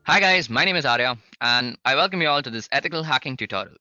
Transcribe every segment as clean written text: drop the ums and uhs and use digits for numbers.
Hi guys, my name is Arya and I welcome you all to this ethical hacking tutorial.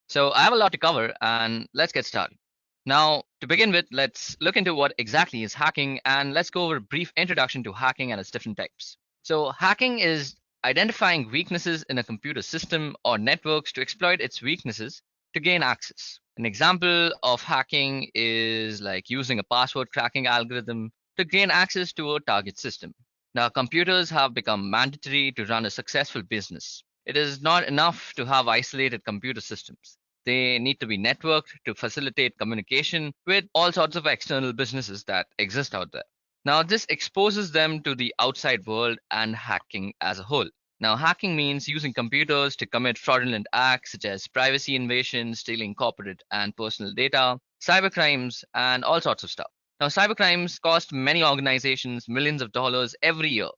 So I have a lot to cover and let's get started. Now, to begin with, let's look into what exactly is hacking and let's go over a brief introduction to hacking and its different types. So hacking is identifying weaknesses in a computer system or networks to exploit its weaknesses to gain access. An example of hacking is like using a password cracking algorithm to gain access to a target system. Now, computers have become mandatory to run a successful business. It is not enough to have isolated computer systems. They need to be networked to facilitate communication with all sorts of external businesses that exist out there. Now, this exposes them to the outside world and hacking as a whole. Now, hacking means using computers to commit fraudulent acts such as privacy invasion, stealing corporate and personal data, cybercrimes, and all sorts of stuff. Now, cybercrimes cost many organizations millions of dollars every year,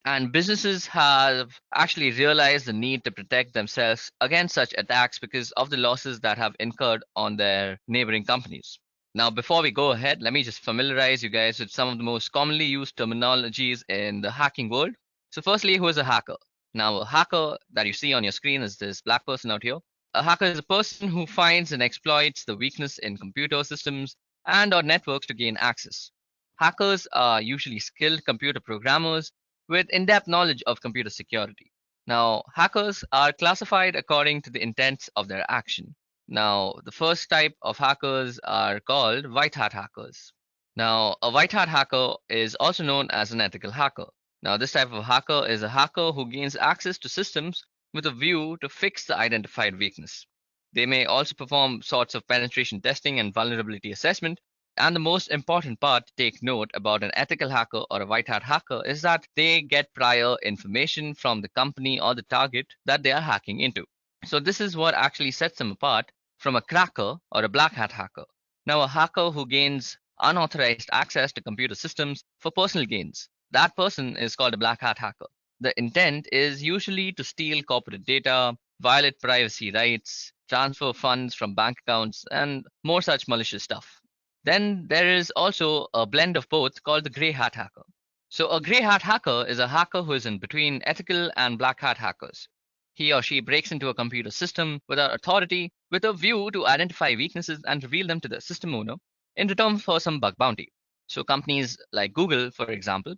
and businesses have actually realized the need to protect themselves against such attacks because of the losses that have incurred on their neighboring companies. Now, before we go ahead, let me just familiarize you guys with some of the most commonly used terminologies in the hacking world. So, firstly, who is a hacker? Now, a hacker that you see on your screen is this black person out here. A hacker is a person who finds and exploits the weakness in computer systems and or networks to gain access. Hackers are usually skilled computer programmers with in-depth knowledge of computer security. Now, hackers are classified according to the intents of their action. Now, the first type of hackers are called white hat hackers. Now, a white hat hacker is also known as an ethical hacker. Now, this type of hacker is a hacker who gains access to systems with a view to fix the identified weakness. They may also perform sorts of penetration testing and vulnerability assessment. And the most important part to take note about an ethical hacker or a white hat hacker is that they get prior information from the company or the target that they are hacking into. So, this is what actually sets them apart from a cracker or a black hat hacker. Now, a hacker who gains unauthorized access to computer systems for personal gains, that person is called a black hat hacker. The intent is usually to steal corporate data, violate privacy rights, transfer funds from bank accounts, and more such malicious stuff. Then there is also a blend of both called the gray hat hacker. So, a gray hat hacker is a hacker who is in between ethical and black hat hackers. He or she breaks into a computer system without authority with a view to identify weaknesses and reveal them to the system owner in return for some bug bounty. So, companies like Google, for example,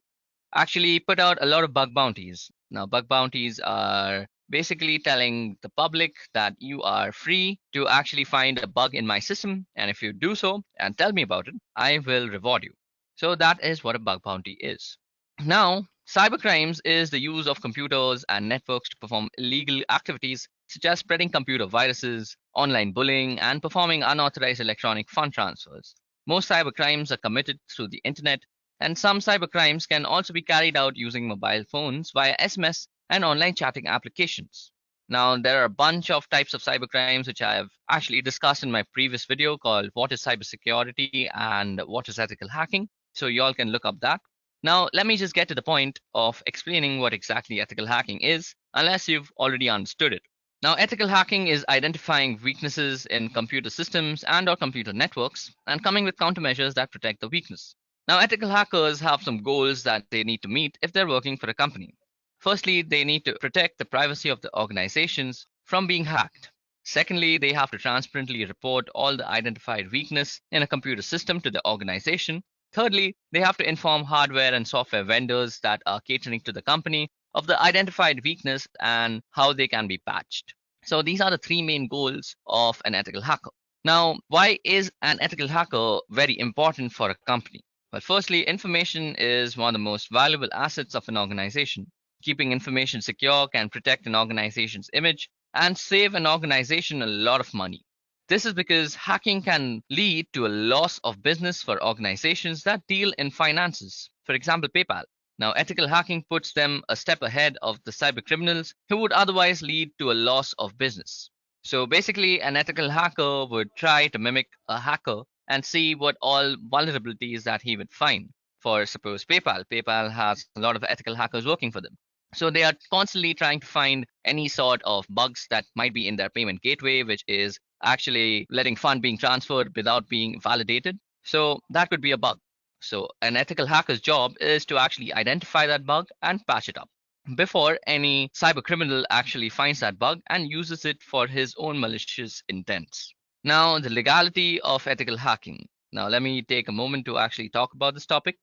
actually put out a lot of bug bounties. Now, bug bounties are basically telling the public that you are free to actually find a bug in my system. And if you do so and tell me about it, I will reward you. So, that is what a bug bounty is. Now, cybercrimes is the use of computers and networks to perform illegal activities such as spreading computer viruses, online bullying, and performing unauthorized electronic fund transfers. Most cybercrimes are committed through the internet, and some cybercrimes can also be carried out using mobile phones via SMS and online chatting applications. Now, there are a bunch of types of cybercrimes which I have actually discussed in my previous video called What is Cybersecurity and What is Ethical Hacking. So, you all can look up that. Now, let me just get to the point of explaining what exactly ethical hacking is, unless you've already understood it. Now, ethical hacking is identifying weaknesses in computer systems and or computer networks and coming with countermeasures that protect the weakness. Now, ethical hackers have some goals that they need to meet if they're working for a company. Firstly, they need to protect the privacy of the organizations from being hacked. Secondly, they have to transparently report all the identified weakness in a computer system to the organization. Thirdly, they have to inform hardware and software vendors that are catering to the company of the identified weakness and how they can be patched. So these are the three main goals of an ethical hacker. Now, why is an ethical hacker very important for a company? Well, firstly, information is one of the most valuable assets of an organization. Keeping information secure can protect an organization's image and save an organization a lot of money. This is because hacking can lead to a loss of business for organizations that deal in finances. For example, PayPal. Now, ethical hacking puts them a step ahead of the cyber criminals who would otherwise lead to a loss of business. So basically, an ethical hacker would try to mimic a hacker and see what all vulnerabilities that he would find. For suppose PayPal. PayPal has a lot of ethical hackers working for them. So they are constantly trying to find any sort of bugs that might be in their payment gateway, which is actually letting fund being transferred without being validated. So that could be a bug. So an ethical hacker's job is to actually identify that bug and patch it up. before any cyber criminal actually finds that bug and uses it for his own malicious intents. Now, the legality of ethical hacking. Now, let me take a moment to actually talk about this topic.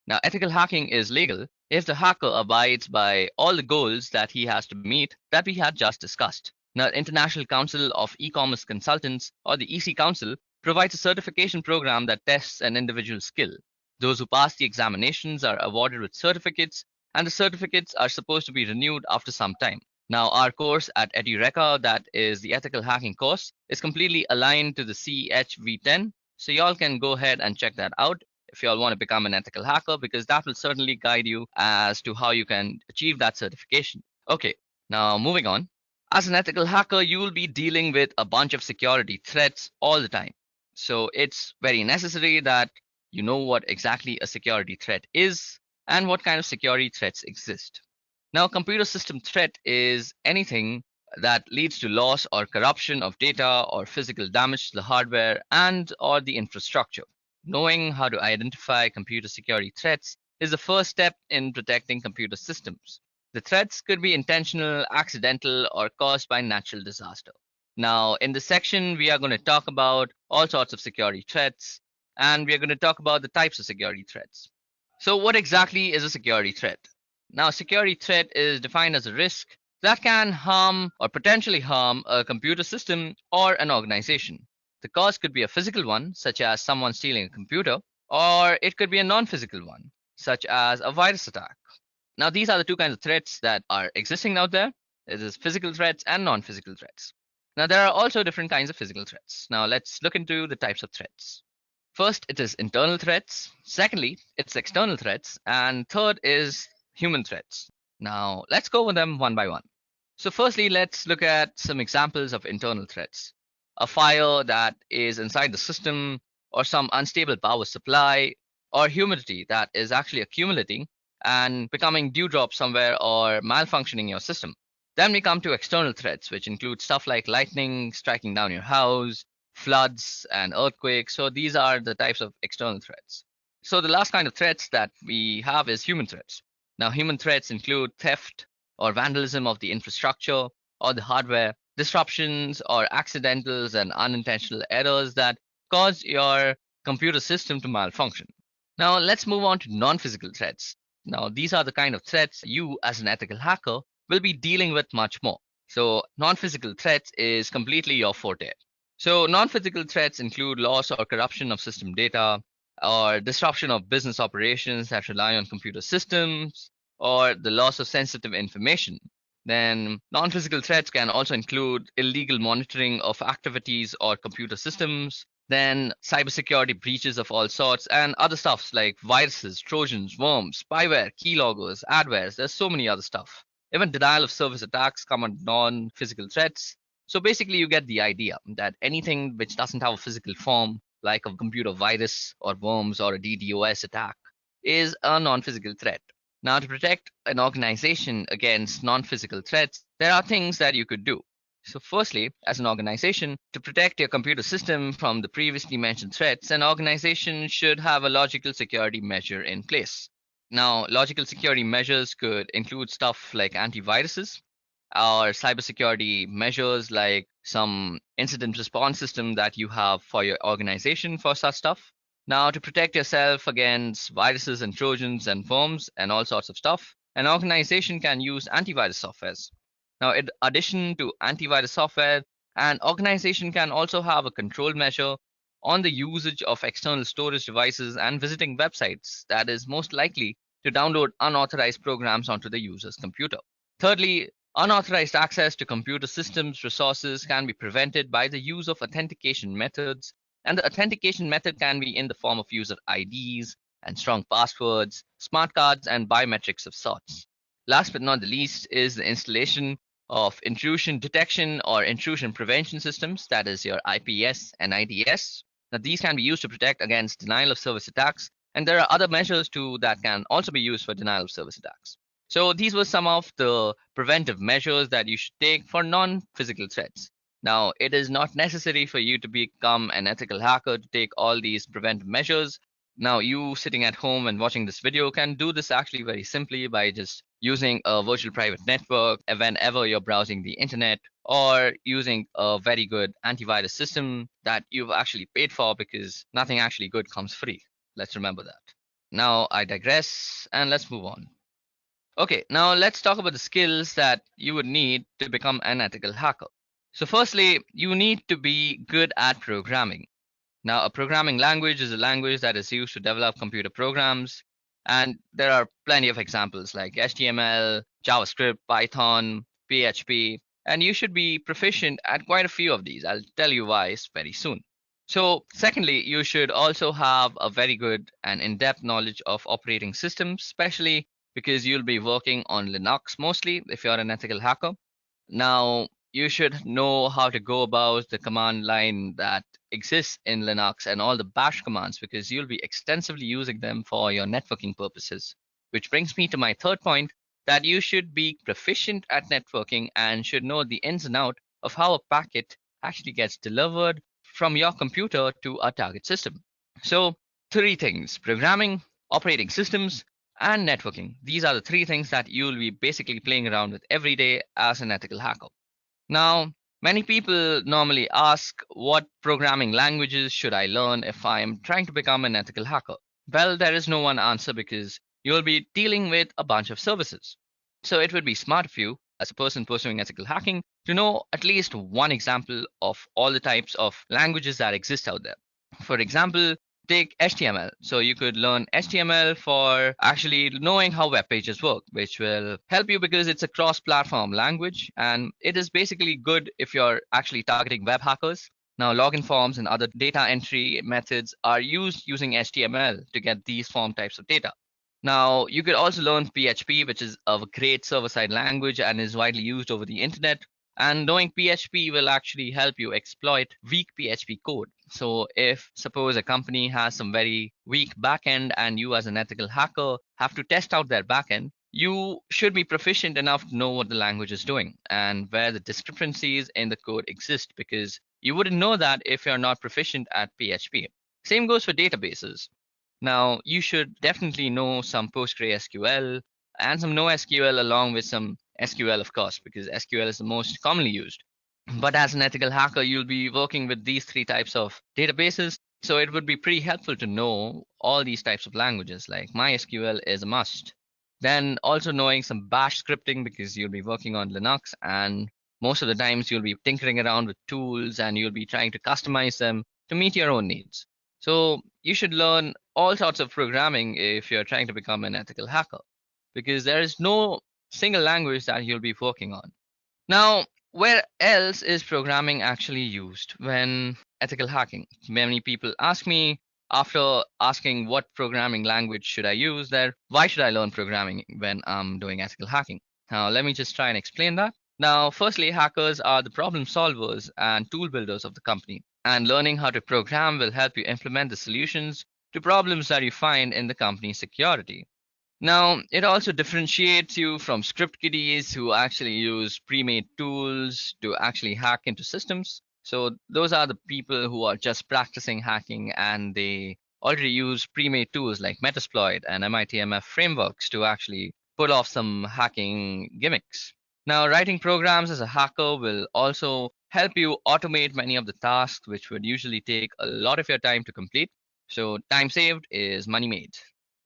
Now, ethical hacking is legal if the hacker abides by all the goals that he has to meet that we had just discussed. Now, International Council of E-commerce Consultants, or the EC Council, provides a certification program that tests an individual's skill. Those who pass the examinations are awarded with certificates, and the certificates are supposed to be renewed after some time. Now, our course at Edureka, that is the ethical hacking course, is completely aligned to the CHV10. So y'all can go ahead and check that out if y'all want to become an ethical hacker, because that will certainly guide you as to how you can achieve that certification. Okay, now moving on. As an ethical hacker, you will be dealing with a bunch of security threats all the time. So it's very necessary that you know what exactly a security threat is and what kind of security threats exist. Now, a computer system threat is anything that leads to loss or corruption of data or physical damage to the hardware and or the infrastructure. Knowing how to identify computer security threats is the first step in protecting computer systems. The threats could be intentional, accidental, or caused by natural disaster. Now, in this section, we are going to talk about all sorts of security threats, and we are going to talk about the types of security threats. So, what exactly is a security threat? Now, a security threat is defined as a risk that can harm or potentially harm a computer system or an organization. The cause could be a physical one, such as someone stealing a computer, or it could be a non physical one, such as a virus attack. Now, these are the two kinds of threats that are existing out there. It is physical threats and non physical threats. Now, there are also different kinds of physical threats. Now, let's look into the types of threats. First, it is internal threats. Secondly, it's external threats. And third is human threats. Now, let's go over them one by one. So, firstly, let's look at some examples of internal threats. A fire that is inside the system, or some unstable power supply, or humidity that is actually accumulating and becoming dewdrop somewhere or malfunctioning your system. Then we come to external threats, which include stuff like lightning striking down your house, floods, and earthquakes. So these are the types of external threats. So the last kind of threats that we have is human threats. Now, human threats include theft or vandalism of the infrastructure or the hardware, disruptions or accidentals and unintentional errors that cause your computer system to malfunction. Now, let's move on to non-physical threats. Now, these are the kind of threats you, as an ethical hacker, will be dealing with much more. So, non-physical threats is completely your forte. So, non-physical threats include loss or corruption of system data, or disruption of business operations that rely on computer systems, or the loss of sensitive information. Then, non physical threats can also include illegal monitoring of activities or computer systems, then cybersecurity breaches of all sorts, and other stuffs like viruses, trojans, worms, spyware, keyloggers, adwares. There's so many other stuff. Even denial of service attacks come under non physical threats. So basically, you get the idea that anything which doesn't have a physical form, like a computer virus or worms or a DDoS attack, is a non physical threat. Now, to protect an organization against non physical threats, there are things that you could do. So, firstly, as an organization, to protect your computer system from the previously mentioned threats, an organization should have a logical security measure in place. Now, logical security measures could include stuff like antiviruses or cybersecurity measures like some incident response system that you have for your organization for such stuff. Now, to protect yourself against viruses and trojans and worms and all sorts of stuff, an organization can use antivirus softwares. Now, in addition to antivirus software, an organization can also have a control measure on the usage of external storage devices and visiting websites that is most likely to download unauthorized programs onto the user's computer. Thirdly, unauthorized access to computer systems resources can be prevented by the use of authentication methods, and the authentication method can be in the form of user IDs and strong passwords, smart cards, and biometrics of sorts. Last but not the least is the installation of intrusion detection or intrusion prevention systems, that is your IPS and IDS. Now, these can be used to protect against denial of service attacks, and there are other measures too that can also be used for denial of service attacks. So these were some of the preventive measures that you should take for non-physical threats. Now, it is not necessary for you to become an ethical hacker to take all these preventive measures, Now, you sitting at home and watching this video can do this actually very simply by just using a virtual private network whenever you're browsing the internet, or using a very good antivirus system that you've actually paid for, because nothing actually good comes free. Let's remember that. Now, I digress and let's move on. Okay, now let's talk about the skills that you would need to become an ethical hacker. So, firstly, you need to be good at programming. Now, a programming language is a language that is used to develop computer programs, and there are plenty of examples like HTML, JavaScript, Python, PHP, and you should be proficient at quite a few of these. I'll tell you why very soon. So, secondly, you should also have a very good and in-depth knowledge of operating systems, especially because you'll be working on Linux mostly if you're an ethical hacker. Now, you should know how to go about the command line that exists in Linux and all the bash commands, because you'll be extensively using them for your networking purposes. Which brings me to my third point, that you should be proficient at networking and should know the ins and out of how a packet actually gets delivered from your computer to a target system. So, three things: programming, operating systems, and networking. These are the three things that you'll be basically playing around with every day as an ethical hacker. Now, many people normally ask, what programming languages should I learn if I'm trying to become an ethical hacker? Well, there is no one answer, because you'll be dealing with a bunch of services. So it would be smart of you, as a person pursuing ethical hacking, to know at least one example of all the types of languages that exist out there. For example, take HTML. So you could learn HTML for actually knowing how web pages work, which will help you because it's a cross-platform language, and it is basically good if you're actually targeting web hackers. Now, login forms and other data entry methods are used using HTML to get these form types of data. Now, you could also learn PHP, which is a great server-side language and is widely used over the internet. And knowing PHP will actually help you exploit weak PHP code. So if suppose a company has some very weak backend and you as an ethical hacker have to test out their backend, you should be proficient enough to know what the language is doing and where the discrepancies in the code exist, because you wouldn't know that if you're not proficient at PHP. Same goes for databases. Now, you should definitely know some PostgreSQL and some NoSQL, along with some SQL, of course, because SQL is the most commonly used. But as an ethical hacker, you'll be working with these three types of databases. So it would be pretty helpful to know all these types of languages, like MySQL is a must. Then also knowing some bash scripting, because you'll be working on Linux, and most of the times you'll be tinkering around with tools and you'll be trying to customize them to meet your own needs. So you should learn all sorts of programming if you're trying to become an ethical hacker, because there is no single language that you'll be working on. Now, where else is programming actually used when ethical hacking? Many people ask me, after asking what programming language should I use, that why should I learn programming when I'm doing ethical hacking? Now, let me just try and explain that. Now, firstly, hackers are the problem solvers and tool builders of the company, and learning how to program will help you implement the solutions to problems that you find in the company's security. Now, it also differentiates you from script kiddies who actually use pre-made tools to actually hack into systems. So those are the people who are just practicing hacking and they already use pre-made tools like Metasploit and MITMF frameworks to actually pull off some hacking gimmicks. Now, writing programs as a hacker will also help you automate many of the tasks which would usually take a lot of your time to complete. So time saved is money made.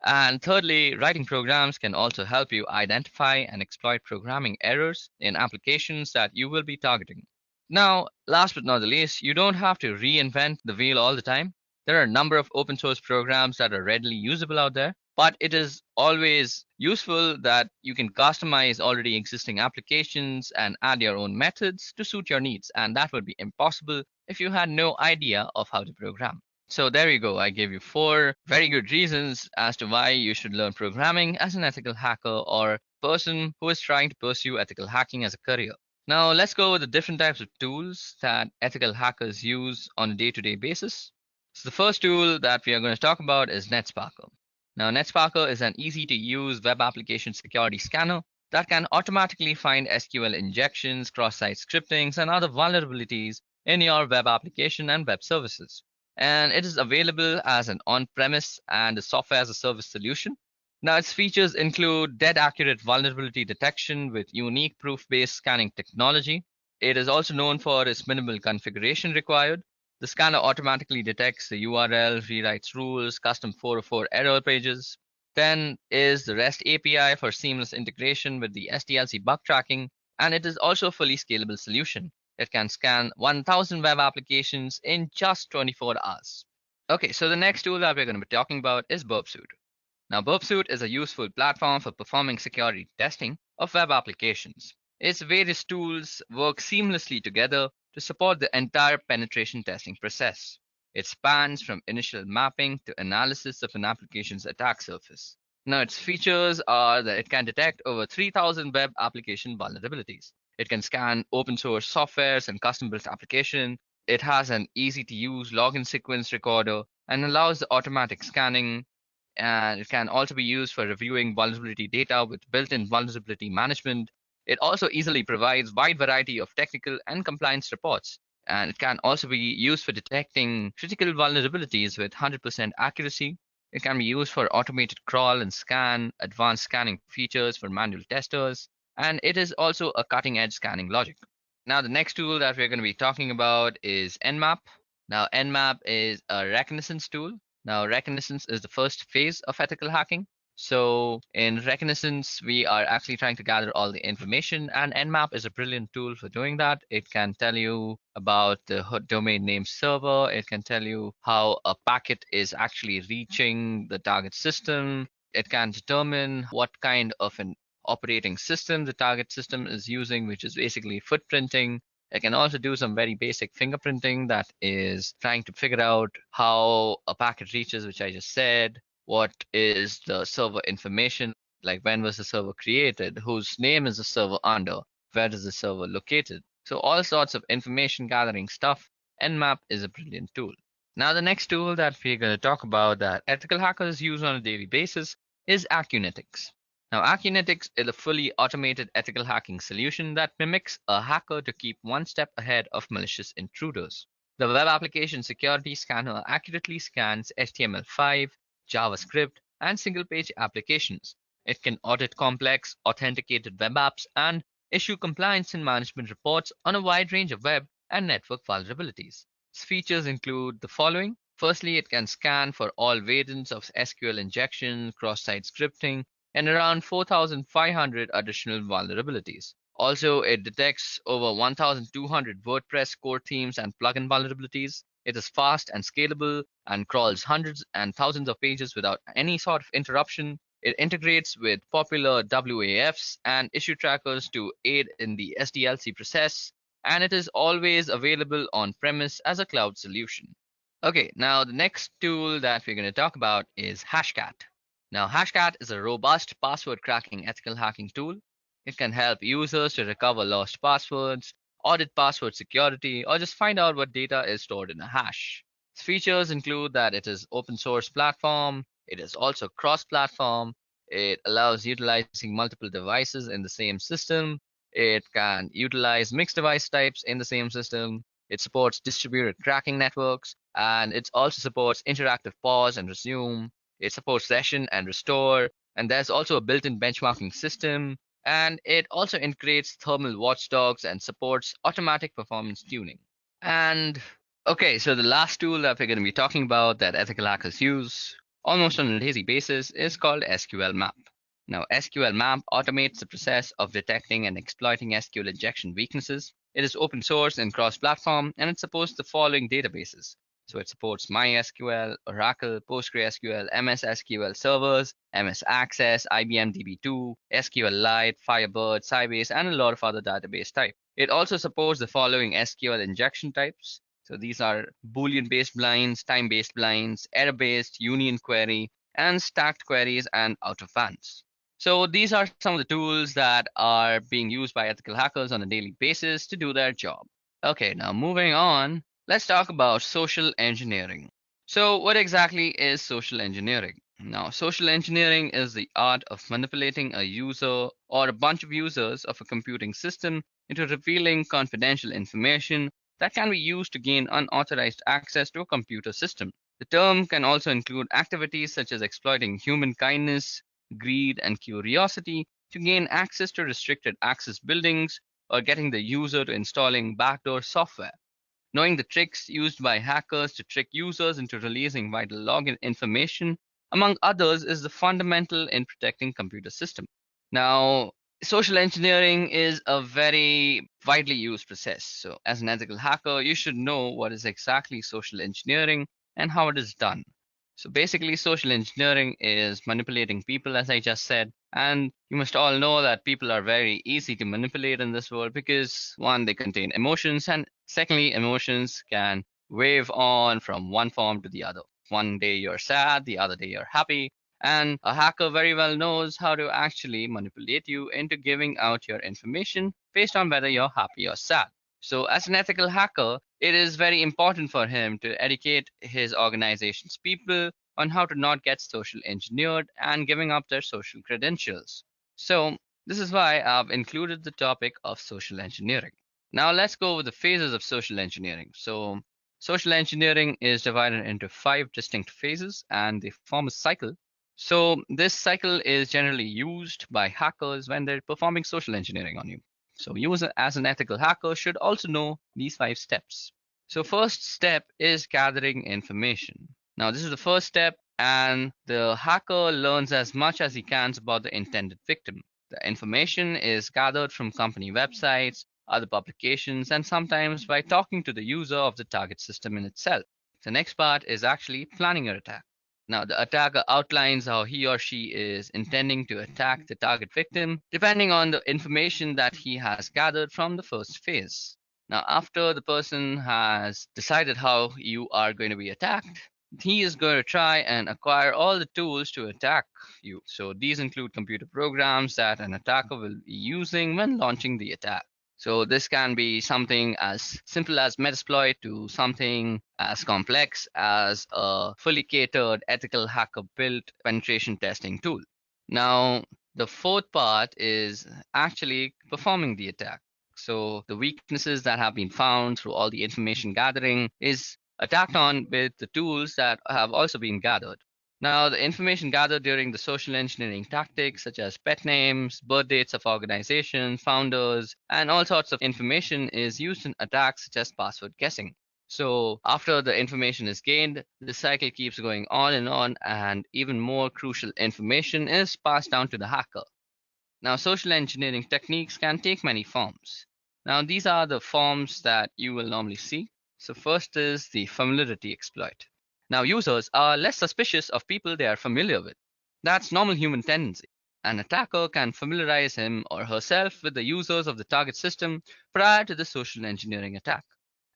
And thirdly, writing programs can also help you identify and exploit programming errors in applications that you will be targeting. Now, last but not the least, you don't have to reinvent the wheel all the time. There are a number of open source programs that are readily usable out there, but it is always useful that you can customize already existing applications and add your own methods to suit your needs, and that would be impossible if you had no idea of how to program. So there you go. I gave you four very good reasons as to why you should learn programming as an ethical hacker or person who is trying to pursue ethical hacking as a career. Now let's go over the different types of tools that ethical hackers use on a day-to-day basis. So the first tool that we are going to talk about is NetSparker. Now NetSparker is an easy-to-use web application security scanner that can automatically find SQL injections, cross-site scriptings, and other vulnerabilities in your web application and web services. and it is available as an on-premise and a software as a service solution. Now, its features include dead accurate vulnerability detection with unique proof-based scanning technology. It is also known for its minimal configuration required. The scanner automatically detects the URL, rewrites rules, custom 404 error pages. Then is the REST API for seamless integration with the SDLC bug tracking, and it is also a fully scalable solution. It can scan 1,000 web applications in just 24 hours. Okay, so the next tool that we're going to be talking about is Burpsuit. Now, Burpsuit is a useful platform for performing security testing of web applications. Its various tools work seamlessly together to support the entire penetration testing process. It spans from initial mapping to analysis of an application's attack surface. Now, its features are that it can detect over 3,000 web application vulnerabilities. It can scan open source softwares and custom built application. It has an easy to use login sequence recorder and allows the automatic scanning, and it can also be used for reviewing vulnerability data with built-in vulnerability management. It also easily provides wide variety of technical and compliance reports, and it can also be used for detecting critical vulnerabilities with 100% accuracy. It can be used for automated crawl and scan, advanced scanning features for manual testers, and it is also a cutting-edge scanning logic. Now, the next tool that we're going to be talking about is Nmap. Now, Nmap is a reconnaissance tool. Now, reconnaissance is the first phase of ethical hacking. So, in reconnaissance, we are actually trying to gather all the information, and Nmap is a brilliant tool for doing that. It can tell you about the domain name server, it can tell you how a packet is actually reaching the target system, it can determine what kind of an operating system the target system is using, which is basically footprinting. It can also do some very basic fingerprinting that is trying to figure out how a packet reaches, which I just said, what is the server information, like when was the server created, whose name is the server under, where is the server located. So all sorts of information gathering stuff. Nmap is a brilliant tool. Now the next tool that we're going to talk about that ethical hackers use on a daily basis is Acunetics. Now, Acunetics is a fully automated ethical hacking solution that mimics a hacker to keep one step ahead of malicious intruders. The web application security scanner accurately scans HTML5, JavaScript, and single page applications. It can audit complex, authenticated web apps and issue compliance and management reports on a wide range of web and network vulnerabilities. Its features include the following. Firstly, it can scan for all variants of SQL injection, cross-site scripting, and around 4,500 additional vulnerabilities. Also, it detects over 1,200 WordPress core themes and plugin vulnerabilities. It is fast and scalable and crawls hundreds and thousands of pages without any sort of interruption. It integrates with popular WAFs and issue trackers to aid in the SDLC process, and it is always available on premise as a cloud solution. Okay, now the next tool that we're going to talk about is Hashcat. Now, Hashcat is a robust password cracking ethical hacking tool. It can help users to recover lost passwords, audit password security, or just find out what data is stored in a hash. Its features include that it is open source platform, it is also cross-platform, it allows utilizing multiple devices in the same system, it can utilize mixed device types in the same system, it supports distributed cracking networks, and it also supports interactive pause and resume. It supports session and restore, and there's also a built-in benchmarking system, and it also integrates thermal watchdogs and supports automatic performance tuning. And okay, so the last tool that we're going to be talking about that ethical hackers use almost on a daily basis is called SQL Map. Now, SQL Map automates the process of detecting and exploiting SQL injection weaknesses. It is open source and cross-platform, and it supports the following databases. So it supports MySQL, Oracle, PostgreSQL, MS SQL servers, MS Access, IBM DB2, SQLite, Firebird, Sybase, and a lot of other database types. It also supports the following SQL injection types. So these are Boolean-based blinds, time-based blinds, error-based, union query, and stacked queries and out of bands. So these are some of the tools that are being used by ethical hackers on a daily basis to do their job. Okay, now moving on, let's talk about social engineering. So what exactly is social engineering? Now, social engineering is the art of manipulating a user or a bunch of users of a computing system into revealing confidential information that can be used to gain unauthorized access to a computer system. The term can also include activities such as exploiting human kindness, greed, and curiosity to gain access to restricted access buildings or getting the user to installing backdoor software. Knowing the tricks used by hackers to trick users into releasing vital login information, among others, is the fundamental in protecting computer systems. Now, social engineering is a very widely used process. So, as an ethical hacker, you should know what is exactly social engineering and how it is done. So, basically, social engineering is manipulating people, as I just said. And you must all know that people are very easy to manipulate in this world because, one, they contain emotions, and secondly, emotions can wave on from one form to the other. One day you're sad, the other day you're happy, and a hacker very well knows how to actually manipulate you into giving out your information based on whether you're happy or sad. So, as an ethical hacker, it is very important for him to educate his organization's people on how to not get social engineered and giving up their social credentials. So, this is why I've included the topic of social engineering. Now, let's go over the phases of social engineering. So, social engineering is divided into 5 distinct phases and they form a cycle. So this cycle is generally used by hackers when they're performing social engineering on you. So you as an ethical hacker should also know these 5 steps. So first step is gathering information. Now this is the first step and the hacker learns as much as he can about the intended victim. The information is gathered from company websites, other publications, and sometimes by talking to the user of the target system in itself. The next part is actually planning your attack. Now, the attacker outlines how he or she is intending to attack the target victim, depending on the information that he has gathered from the first phase. Now, after the person has decided how you are going to be attacked, he is going to try and acquire all the tools to attack you. So, these include computer programs that an attacker will be using when launching the attack. So this can be something as simple as Metasploit to something as complex as a fully catered ethical hacker built penetration testing tool. Now, the fourth part is actually performing the attack. So the weaknesses that have been found through all the information gathering is attacked on with the tools that have also been gathered. Now, the information gathered during the social engineering tactics, such as pet names, birth dates of organizations, founders, and all sorts of information, is used in attacks such as password guessing. So, after the information is gained, the cycle keeps going on, and even more crucial information is passed down to the hacker. Now, social engineering techniques can take many forms. Now, these are the forms that you will normally see. So, first is the familiarity exploit. Now, users are less suspicious of people they are familiar with. That's normal human tendency. An attacker can familiarize him or herself with the users of the target system prior to the social engineering attack.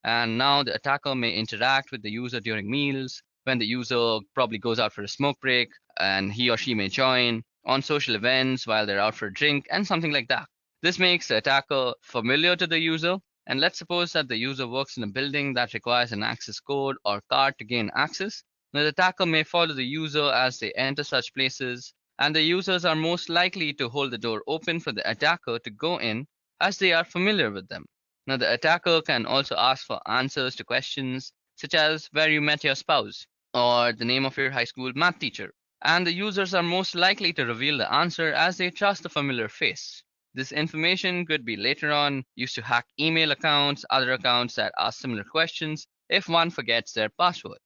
And now the attacker may interact with the user during meals, when the user probably goes out for a smoke break, and he or she may join on social events while they're out for a drink, and something like that. This makes the attacker familiar to the user. And let's suppose that the user works in a building that requires an access code or card to gain access. Now, the attacker may follow the user as they enter such places, and the users are most likely to hold the door open for the attacker to go in as they are familiar with them. Now, the attacker can also ask for answers to questions such as where you met your spouse or the name of your high school math teacher. And the users are most likely to reveal the answer as they trust the familiar face. This information could be later on used to hack email accounts, other accounts that ask similar questions if one forgets their password.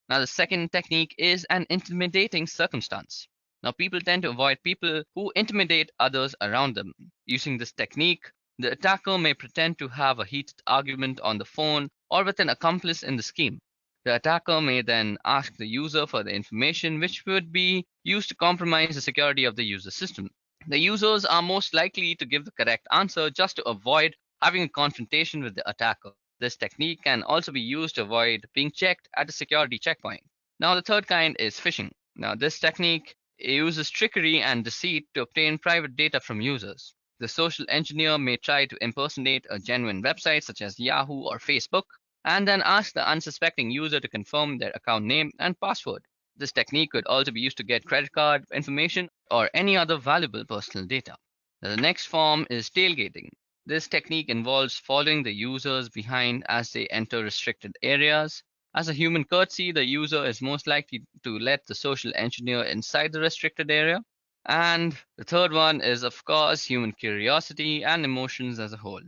Now, the second technique is an intimidating circumstance. Now, people tend to avoid people who intimidate others around them. Using this technique, the attacker may pretend to have a heated argument on the phone or with an accomplice in the scheme. The attacker may then ask the user for the information which would be used to compromise the security of the user system. The users are most likely to give the correct answer just to avoid having a confrontation with the attacker. This technique can also be used to avoid being checked at a security checkpoint. Now, the third kind is phishing. Now, this technique uses trickery and deceit to obtain private data from users. The social engineer may try to impersonate a genuine website such as Yahoo or Facebook and then ask the unsuspecting user to confirm their account name and password. This technique could also be used to get credit card information or any other valuable personal data. Now, the next form is tailgating. This technique involves following the users behind as they enter restricted areas. As a human courtesy, the user is most likely to let the social engineer inside the restricted area. And the third one is, of course, human curiosity and emotions as a whole.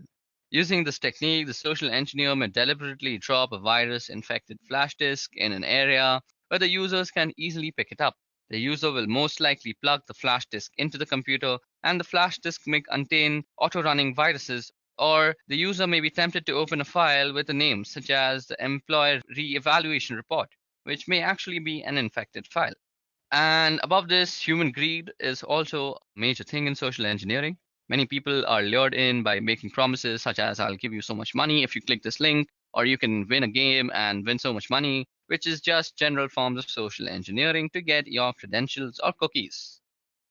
Using this technique, the social engineer may deliberately drop a virus infected flash disk in an area where the users can easily pick it up. The user will most likely plug the flash disk into the computer, and the flash disk may contain auto-running viruses, or the user may be tempted to open a file with a name such as the employer re-evaluation report, which may actually be an infected file. And above this, human greed is also a major thing in social engineering. Many people are lured in by making promises such as, I'll give you so much money if you click this link, or you can win a game and win so much money, which is just general forms of social engineering to get your credentials or cookies.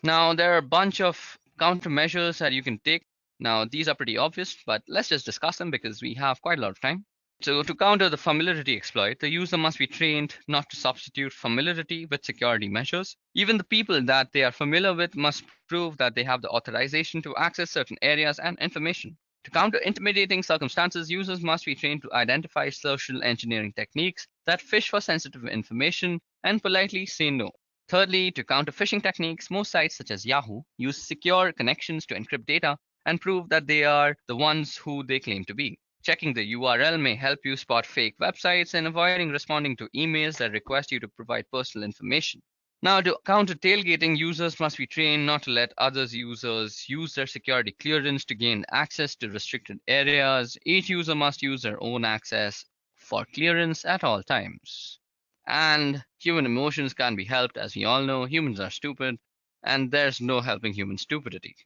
Now, there are a bunch of countermeasures that you can take. Now, these are pretty obvious, but let's just discuss them because we have quite a lot of time. So to counter the familiarity exploit, the user must be trained not to substitute familiarity with security measures. Even the people that they are familiar with must prove that they have the authorization to access certain areas and information. To counter intimidating circumstances, users must be trained to identify social engineering techniques that fish for sensitive information and politely say no. Thirdly, to counter phishing techniques, most sites such as Yahoo use secure connections to encrypt data and prove that they are the ones who they claim to be. Checking the URL may help you spot fake websites and avoiding responding to emails that request you to provide personal information. Now, to counter tailgating, users must be trained not to let other users use their security clearance to gain access to restricted areas. Each user must use their own access for clearance at all times. And human emotions can't be helped. As we all know, humans are stupid, and there's no helping human stupidity.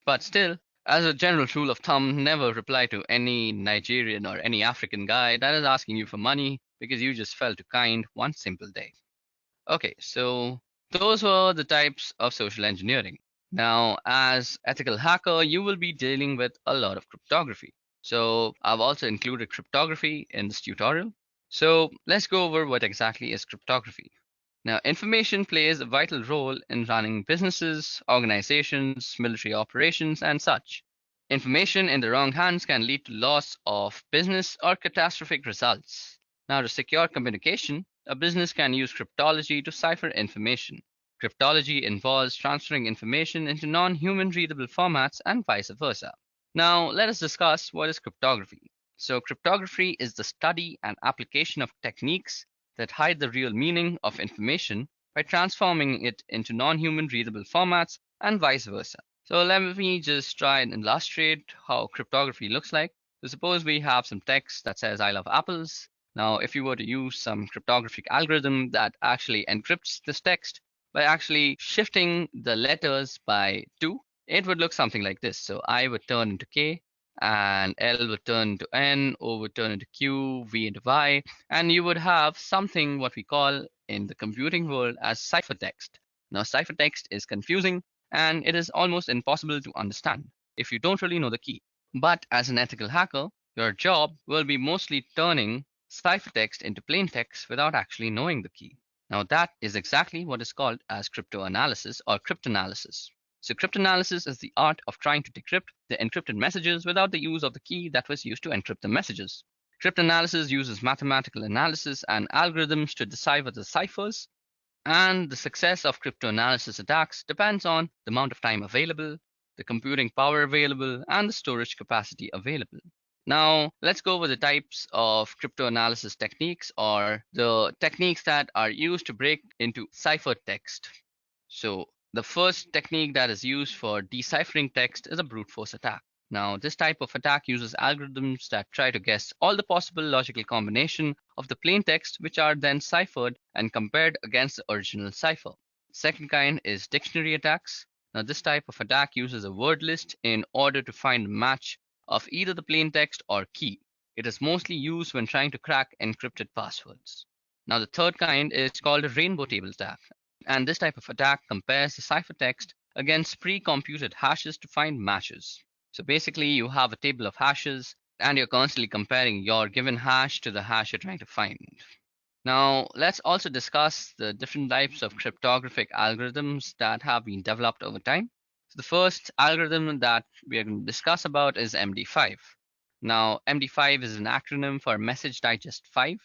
But still, as a general rule of thumb, never reply to any Nigerian or any African guy that is asking you for money because you just felt too kind one simple day. Okay, so those were the types of social engineering. Now, as ethical hacker, you will be dealing with a lot of cryptography. So I've also included cryptography in this tutorial. So let's go over what exactly is cryptography. Now, information plays a vital role in running businesses, organizations, military operations, and such. Information in the wrong hands can lead to loss of business or catastrophic results. Now, to secure communication, a business can use cryptology to cipher information. Cryptology involves transferring information into non-human readable formats and vice versa. Now, let us discuss what is cryptography. So, cryptography is the study and application of techniques that hide the real meaning of information by transforming it into non-human readable formats and vice versa. So let me just try and illustrate how cryptography looks like. So suppose we have some text that says I love apples. Now, if you were to use some cryptographic algorithm that actually encrypts this text by actually shifting the letters by 2, it would look something like this. So I would turn into K, and L would turn into N, O would turn into Q, V into Y, and you would have something what we call in the computing world as ciphertext. Now, ciphertext is confusing and it is almost impossible to understand if you don't really know the key. But as an ethical hacker, your job will be mostly turning ciphertext into plain text without actually knowing the key. Now, that is exactly what is called as cryptanalysis or cryptanalysis. So cryptanalysis is the art of trying to decrypt the encrypted messages without the use of the key that was used to encrypt the messages. Cryptanalysis uses mathematical analysis and algorithms to decipher the ciphers, and the success of cryptanalysis attacks depends on the amount of time available, the computing power available, and the storage capacity available. Now, let's go over the types of cryptanalysis techniques or the techniques that are used to break into ciphertext. So, the first technique that is used for deciphering text is a brute force attack. Now, this type of attack uses algorithms that try to guess all the possible logical combination of the plain text, which are then ciphered and compared against the original cipher. Second kind is dictionary attacks. Now, this type of attack uses a word list in order to find a match of either the plain text or key. It is mostly used when trying to crack encrypted passwords. Now, the third kind is called a rainbow table attack. And this type of attack compares the ciphertext against pre-computed hashes to find matches. So basically, you have a table of hashes and you're constantly comparing your given hash to the hash you're trying to find. Now, let's also discuss the different types of cryptographic algorithms that have been developed over time. So the first algorithm that we are going to discuss about is MD5. Now, MD5 is an acronym for Message Digest 5.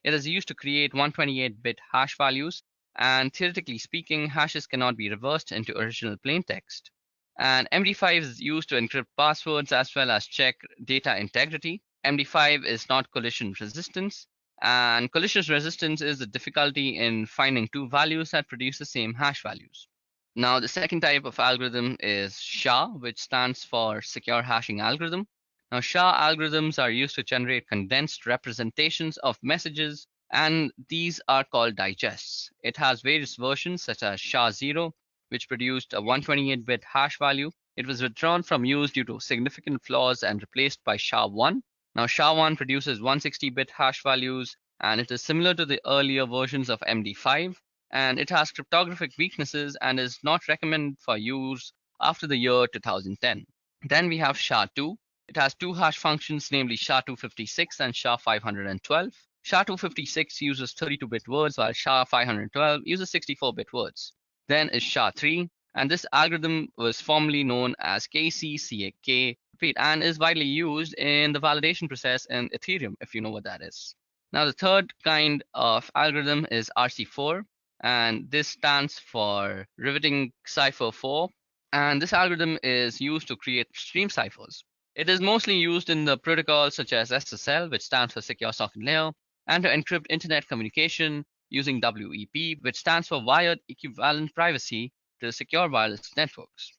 It is used to create 128-bit hash values, and theoretically speaking, hashes cannot be reversed into original plain text. And MD5 is used to encrypt passwords as well as check data integrity. MD5 is not collision resistance, and collision resistance is the difficulty in finding two values that produce the same hash values. Now, the second type of algorithm is SHA, which stands for Secure Hashing Algorithm. Now, SHA algorithms are used to generate condensed representations of messages, and these are called digests. It has various versions, such as SHA-0, which produced a 128-bit hash value. It was withdrawn from use due to significant flaws and replaced by SHA-1. Now, SHA-1 produces 160-bit hash values, and it is similar to the earlier versions of MD5, and it has cryptographic weaknesses and is not recommended for use after the year 2010. Then we have SHA-2. It has two hash functions, namely SHA-256 and SHA-512. SHA-256 uses 32-bit words, while SHA-512 uses 64-bit words. Then is SHA-3, and this algorithm was formerly known as KCCAK, and is widely used in the validation process in Ethereum, if you know what that is. Now, the third kind of algorithm is RC4, and this stands for Riveting Cipher 4. And this algorithm is used to create stream ciphers. It is mostly used in the protocols such as SSL, which stands for Secure Socket Layer, and to encrypt internet communication using WEP, which stands for Wired Equivalent Privacy to secure wireless networks.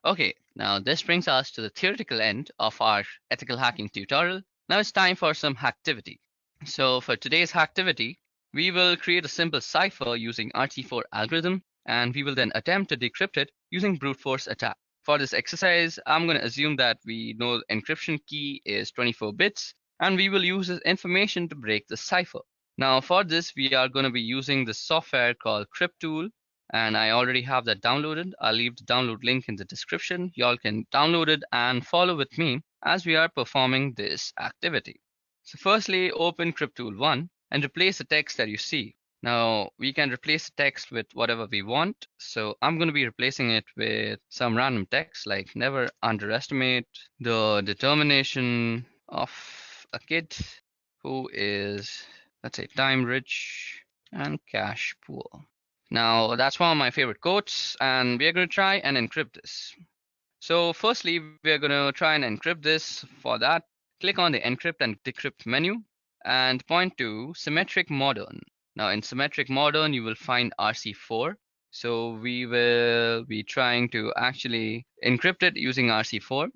Okay, now this brings us to the theoretical end of our ethical hacking tutorial. Now it's time for some hacktivity. So for today's hacktivity, we will create a simple cipher using RC4 algorithm, and we will then attempt to decrypt it using brute force attack. For this exercise, I'm going to assume that we know the encryption key is 24 bits, and we will use this information to break the cipher. Now for this, we are going to be using the software called Cryptool, and I already have that downloaded. I'll leave the download link in the description. Y'all can download it and follow with me as we are performing this activity. So firstly, open Cryptool 1 and replace the text that you see. Now we can replace the text with whatever we want. So I'm going to be replacing it with some random text like never underestimate the determination of a kid who is, let's say, time rich and cash poor. Now that's one of my favorite quotes, and we are going to try and encrypt this. So firstly, we are going to try and encrypt this. For that, click on the encrypt and decrypt menu and point to symmetric modern. Now in symmetric modern, you will find RC4. So we will be trying to actually encrypt it using RC4.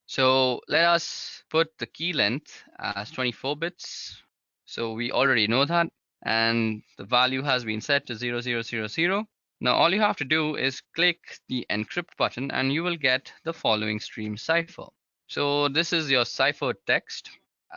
So let us put the key length as 24 bits. So we already know that, and the value has been set to 0000. Now all you have to do is click the encrypt button and you will get the following stream cipher. So this is your cipher text.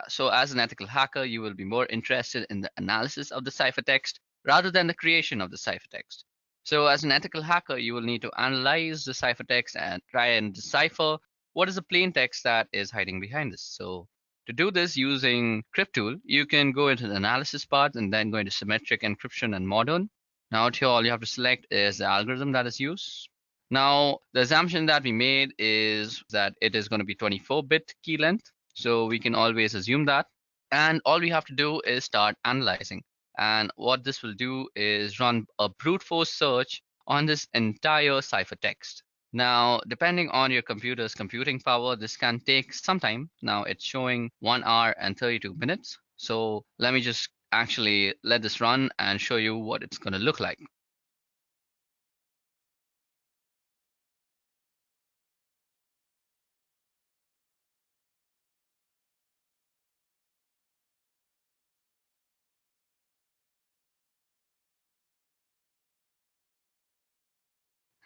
So as an ethical hacker, you will be more interested in the analysis of the ciphertext rather than the creation of the ciphertext. So as an ethical hacker, you will need to analyze the ciphertext and try and decipher what is the plain text that is hiding behind this. So to do this using Cryptool, you can go into the analysis part and then go into symmetric encryption and modern. Now here all you have to select is the algorithm that is used. Now the assumption that we made is that it is going to be 24-bit key length. So we can always assume that. And all we have to do is start analyzing. And what this will do is run a brute force search on this entire ciphertext. Now, depending on your computer's computing power, this can take some time. Now it's showing 1 hour and 32 minutes. So let me just actually let this run and show you what it's going to look like.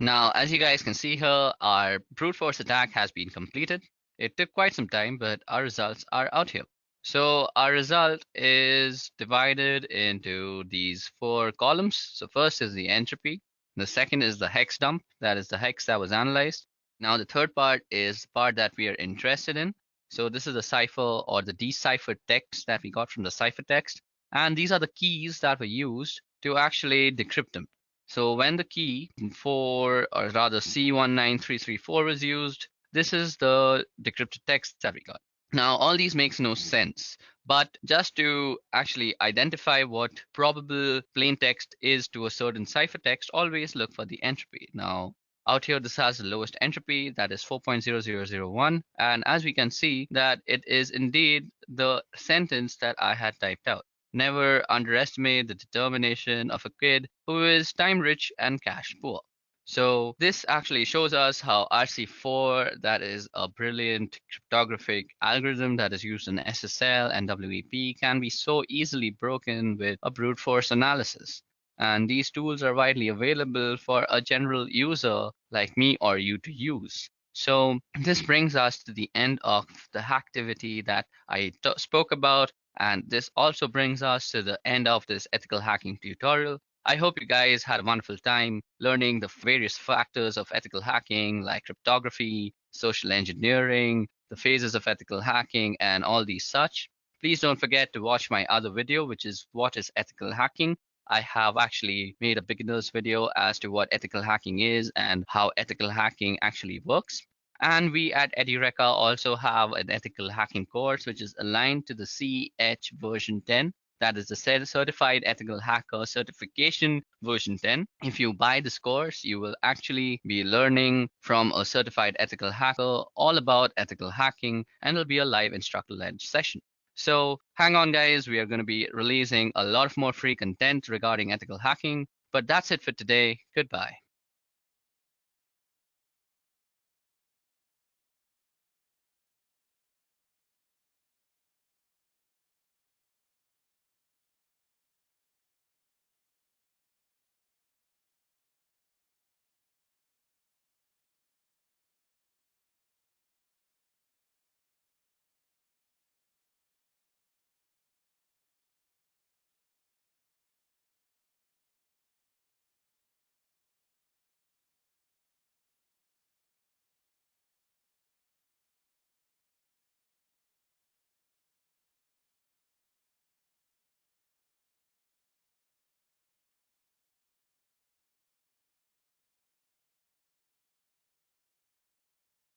Now, as you guys can see here, our brute force attack has been completed. It took quite some time, but our results are out here. So our result is divided into these 4 columns. So first is the entropy. The second is the hex dump. That is the hex that was analyzed. Now the third part is the part that we are interested in. So this is the cipher or the deciphered text that we got from the ciphertext. And these are the keys that were used to actually decrypt them. So when the key 4, or rather C19334 was used, this is the decrypted text that we got. Now, all these makes no sense, but just to actually identify what probable plain text is to a certain ciphertext, always look for the entropy. Now, out here, this has the lowest entropy, that is 4.0001. And as we can see that it is indeed the sentence that I had typed out. Never underestimate the determination of a kid who is time rich and cash poor. So this actually shows us how RC4, that is a brilliant cryptographic algorithm that is used in SSL and WEP, can be so easily broken with a brute force analysis. And these tools are widely available for a general user like me or you to use. So this brings us to the end of the hacktivity that I spoke about. And this also brings us to the end of this ethical hacking tutorial. I hope you guys had a wonderful time learning the various factors of ethical hacking like cryptography, social engineering, the phases of ethical hacking, and all these such. Please don't forget to watch my other video, which is What is Ethical Hacking? I have actually made a beginner's video as to what ethical hacking is and how ethical hacking actually works. And we at Edureka also have an ethical hacking course, which is aligned to the CH version 10. That is the Certified Ethical Hacker Certification version 10. If you buy this course, you will actually be learning from a certified ethical hacker all about ethical hacking, and it'll be a live instructor-led session. So hang on, guys. We are going to be releasing a lot of more free content regarding ethical hacking. But that's it for today. Goodbye.